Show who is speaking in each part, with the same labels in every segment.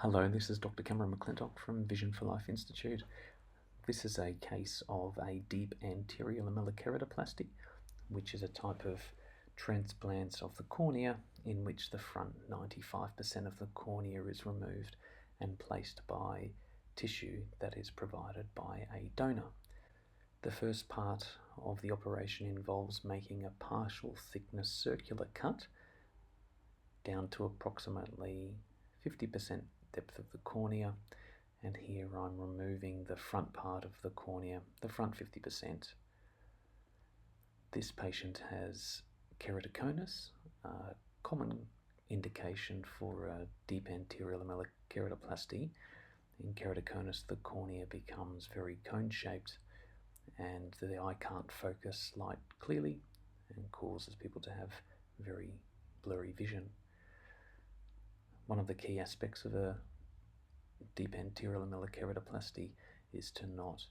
Speaker 1: Hello, this is Dr. Cameron McClintock from Vision for Life Institute. This is a case of a deep anterior lamellar keratoplasty, which is a type of transplant of the cornea in which the front 95% of the cornea is removed and placed by tissue that is provided by a donor. The first part of the operation involves making a partial thickness circular cut down to approximately 50% depth of the cornea, and here I'm removing the front part of the cornea, the front 50%. This patient has keratoconus, a common indication for a deep anterior lamellar keratoplasty. In keratoconus, the cornea becomes very cone-shaped and the eye can't focus light clearly and causes people to have very blurry vision. One of the key aspects of a deep anterior lamellar keratoplasty is to not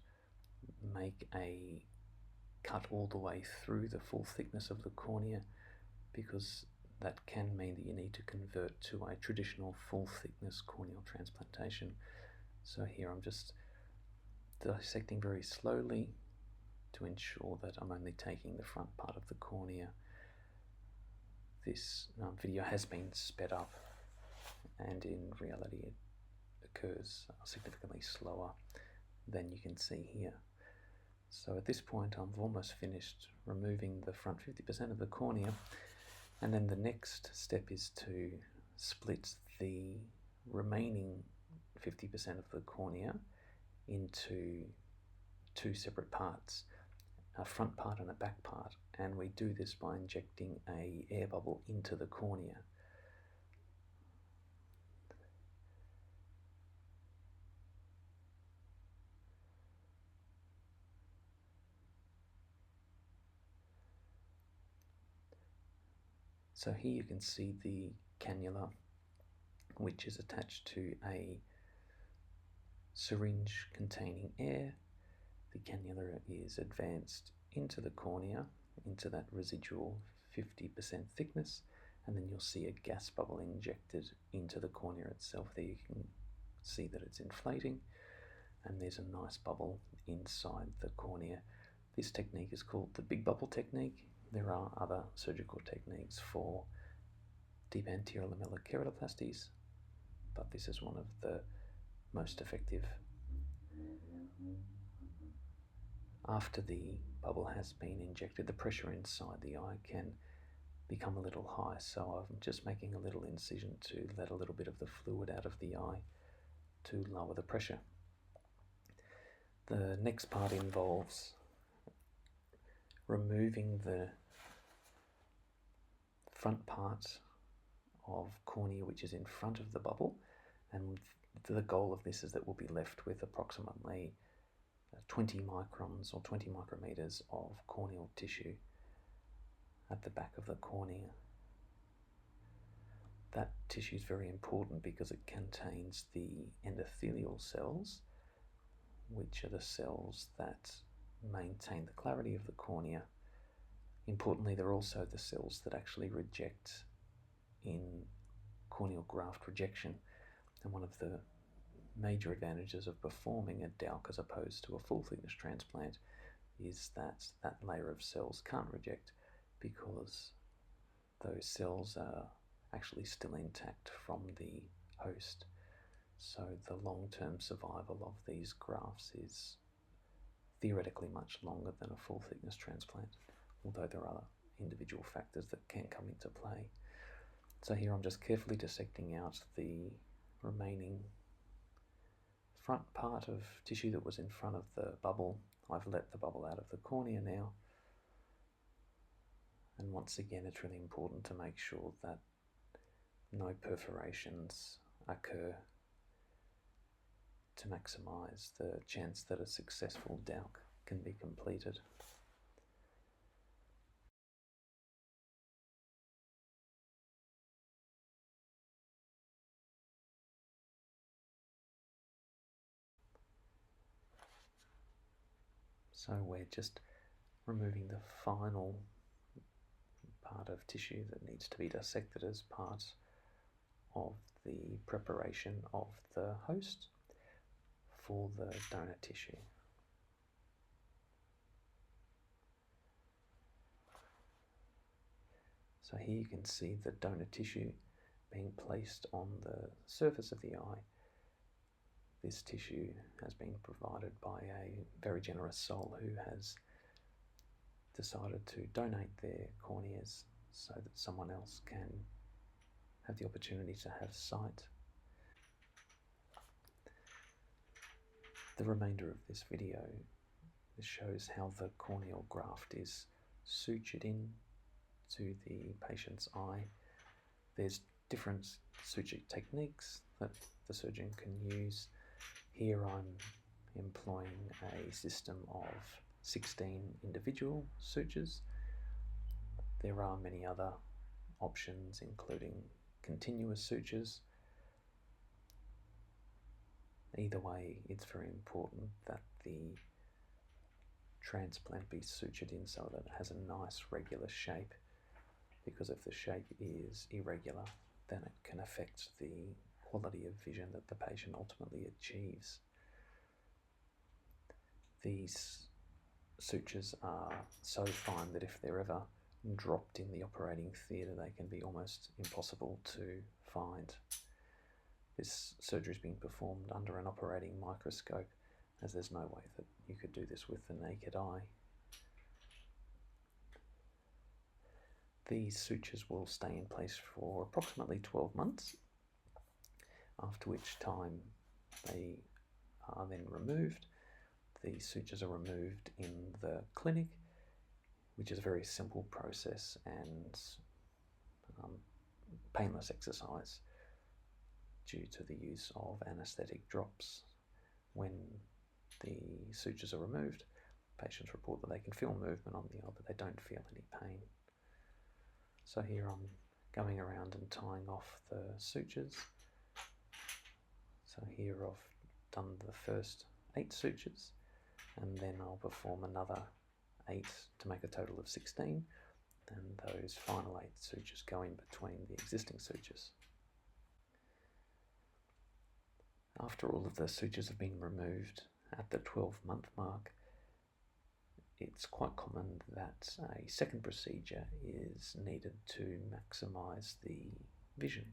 Speaker 1: make a cut all the way through the full thickness of the cornea, because that can mean that you need to convert to a traditional full thickness corneal transplantation. So here I'm just dissecting very slowly to ensure that I'm only taking the front part of the cornea. This video has been sped up, and in reality it occurs significantly slower than you can see here. So at this point I'm almost finished removing the front 50% of the cornea, and then the next step is to split the remaining 50% of the cornea into two separate parts, a front part and a back part, and we do this by injecting an air bubble into the cornea. So here you can see the cannula, which is attached to a syringe containing air. The cannula is advanced into the cornea, into that residual 50% thickness, and then you'll see a gas bubble injected into the cornea itself. There you can see that it's inflating, and there's a nice bubble inside the cornea. This technique is called the big bubble technique. There are other surgical techniques for deep anterior lamellar keratoplasties, but this is one of the most effective. After the bubble has been injected, the pressure inside the eye can become a little high, so I'm just making a little incision to let a little bit of the fluid out of the eye to lower the pressure. The next part involves removing the front part of cornea which is in front of the bubble, and the goal of this is that we'll be left with approximately 20 microns or 20 micrometers of corneal tissue at the back of the cornea. That tissue is very important because it contains the endothelial cells, which are the cells that maintain the clarity of the cornea. Importantly, they're also the cells that actually reject in corneal graft rejection, and one of the major advantages of performing a DALK as opposed to a full thickness transplant is that that layer of cells can't reject, because those cells are actually still intact from the host. So the long-term survival of these grafts is theoretically much longer than a full thickness transplant, although there are individual factors that can come into play. So here I'm just carefully dissecting out the remaining front part of tissue that was in front of the bubble. I've let the bubble out of the cornea now, and once again it's really important to make sure that no perforations occur to maximize the chance that a successful DALK can be completed. So we're just removing the final part of tissue that needs to be dissected as part of the preparation of the host for the donor tissue. So here you can see the donor tissue being placed on the surface of the eye. This tissue has been provided by a very generous soul who has decided to donate their corneas so that someone else can have the opportunity to have sight. The remainder of this video shows how the corneal graft is sutured in to the patient's eye. There's different suture techniques that the surgeon can use. Here I'm employing a system of 16 individual sutures. There are many other options, including continuous sutures. Either way, it's very important that the transplant be sutured in so that it has a nice regular shape, because if the shape is irregular, then it can affect the quality of vision that the patient ultimately achieves. These sutures are so fine that if they're ever dropped in the operating theatre, they can be almost impossible to find. This surgery is being performed under an operating microscope, as there's no way that you could do this with the naked eye. These sutures will stay in place for approximately 12 months, after which time they are then removed. The sutures are removed in the clinic, which is a very simple process and painless exercise due to the use of anaesthetic drops. When the sutures are removed, patients report that they can feel movement on the eye, but they don't feel any pain. So here I'm going around and tying off the sutures. So here I've done the first 8 sutures, and then I'll perform another 8 to make a total of 16, and those final 8 sutures go in between the existing sutures. After all of the sutures have been removed at the 12-month mark, it's quite common that a second procedure is needed to maximise the vision.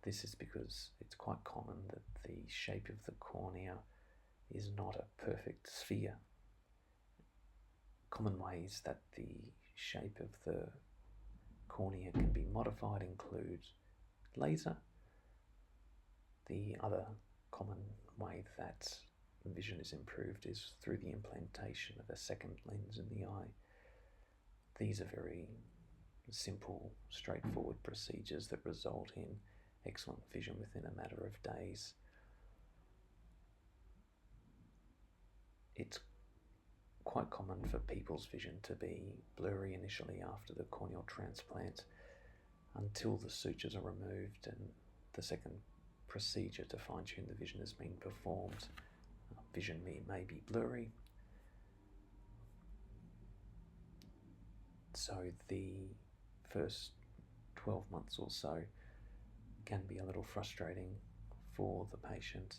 Speaker 1: This is because it's quite common that the shape of the cornea is not a perfect sphere. Common ways that the shape of the cornea can be modified include laser. The other common way that vision is improved is through the implantation of a second lens in the eye. These are very simple, straightforward procedures that result in excellent vision within a matter of days. It's quite common for people's vision to be blurry initially after the corneal transplant until the sutures are removed and the second procedure to fine-tune the vision has been performed. Vision may be blurry. So the first 12 months or so can be a little frustrating for the patient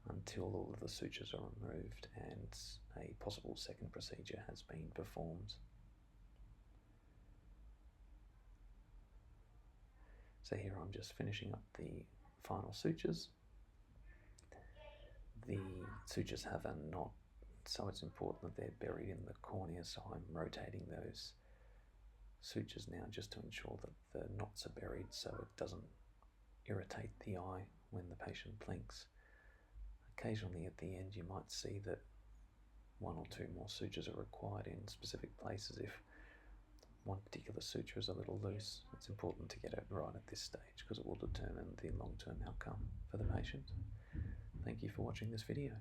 Speaker 1: until all of the sutures are removed and a possible second procedure has been performed. So here I'm just finishing up the final sutures. The sutures have a knot, so it's important that they're buried in the cornea, so I'm rotating those sutures now just to ensure that the knots are buried so it doesn't irritate the eye when the patient blinks. Occasionally at the end you might see that 1 or 2 more sutures are required in specific places. If one particular suture is a little loose, it's important to get it right at this stage because it will determine the long-term outcome for the patient. Thank you for watching this video.